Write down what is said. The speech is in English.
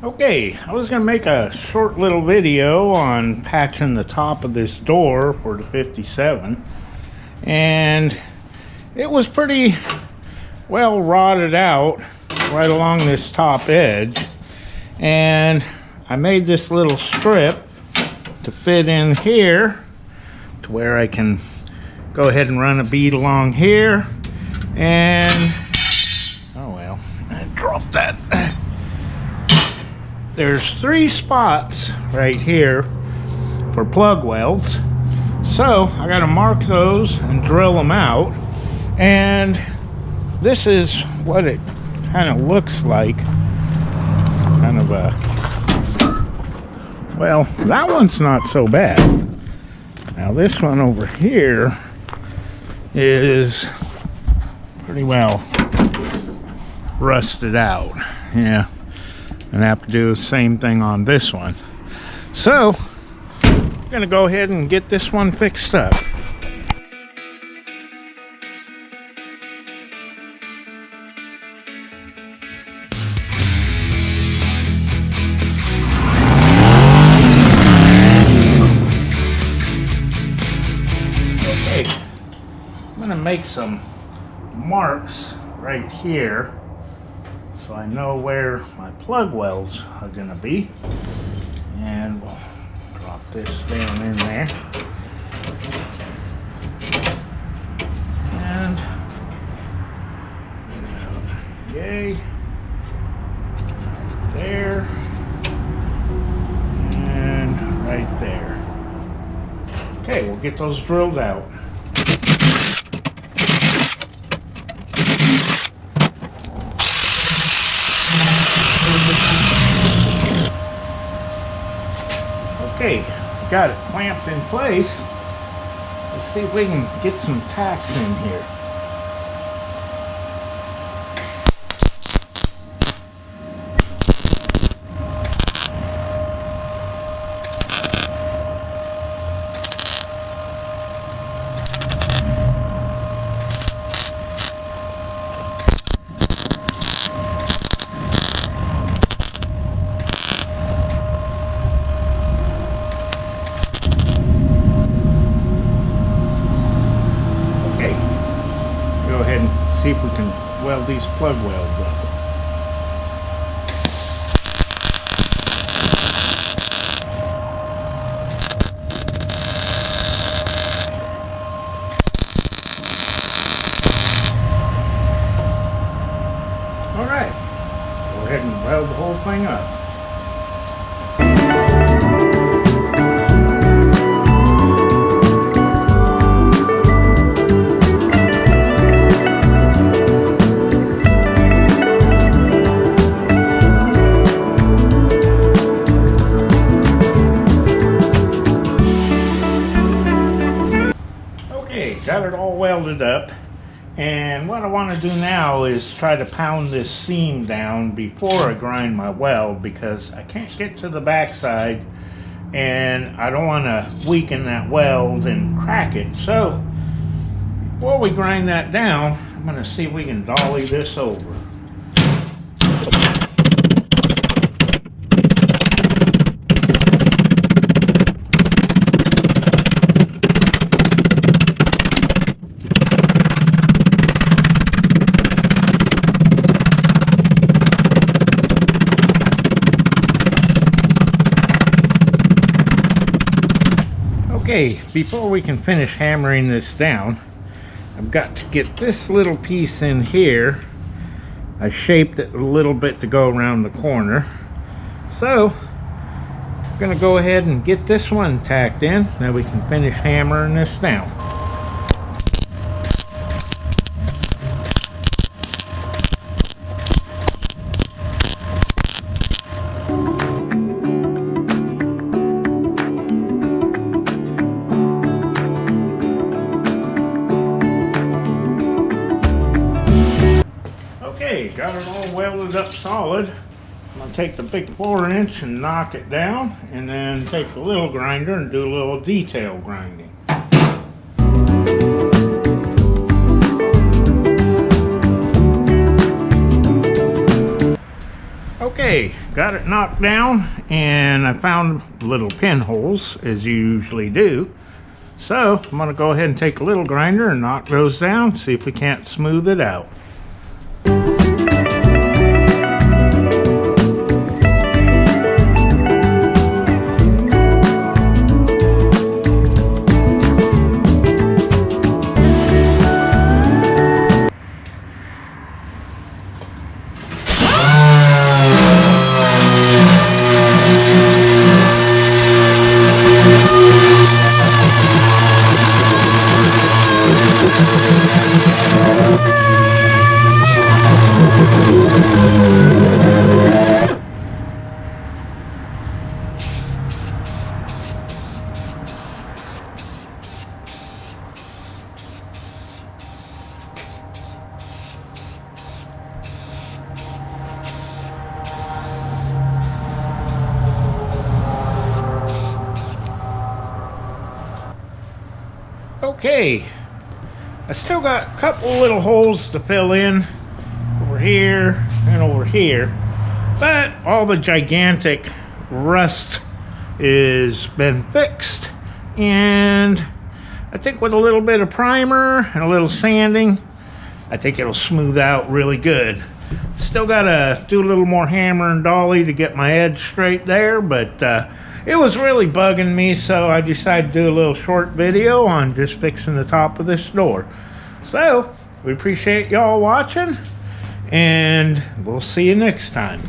Okay, I was going to make a short little video on patching the top of this door for the 57, and it was pretty well rotted out right along this top edge, and I made this little strip to fit in here to where I can go ahead and run a bead along here, and oh well, I dropped that. There's 3 spots right here for plug welds, so I got to mark those and drill them out, and this is what it kind of looks like. Kind of a, well, that one's not so bad. Now this one over here is pretty well rusted out. Yeah. And have to do the same thing on this one. So I'm gonna go ahead and get this one fixed up. Okay, I'm gonna make some marks right here so I know where my plug welds are going to be, and we'll drop this down in there, and yay, there, and right there. Okay, we'll get those drilled out. Okay, got it clamped in place. Let's see if we can get some tacks in here. See if we can weld these plug welds up. All right, go ahead and weld the whole thing up. Got it all welded up, and what I want to do now is try to pound this seam down before I grind my weld, because I can't get to the backside and I don't want to weaken that weld and crack it. So before we grind that down, I'm going to see if we can dolly this over. Okay, before we can finish hammering this down, I've got to get this little piece in here. I shaped it a little bit to go around the corner. So, I'm going to go ahead and get this one tacked in. Now we can finish hammering this down. Okay, got it all welded up solid. I'm going to take the big 4-inch and knock it down, and then take the little grinder and do a little detail grinding. Okay, got it knocked down, and I found little pinholes, as you usually do. So I'm gonna go ahead and take a little grinder and knock those down, see if we can't smooth it out. Okay, I still got a couple little holes to fill in over here and over here, but all the gigantic rust is been fixed, and I think with a little bit of primer and a little sanding, I think it'll smooth out really good. Still gotta do a little more hammer and dolly to get my edge straight there, but it was really bugging me, so I decided to do a little short video on just fixing the top of this door. So, we appreciate y'all watching, and we'll see you next time.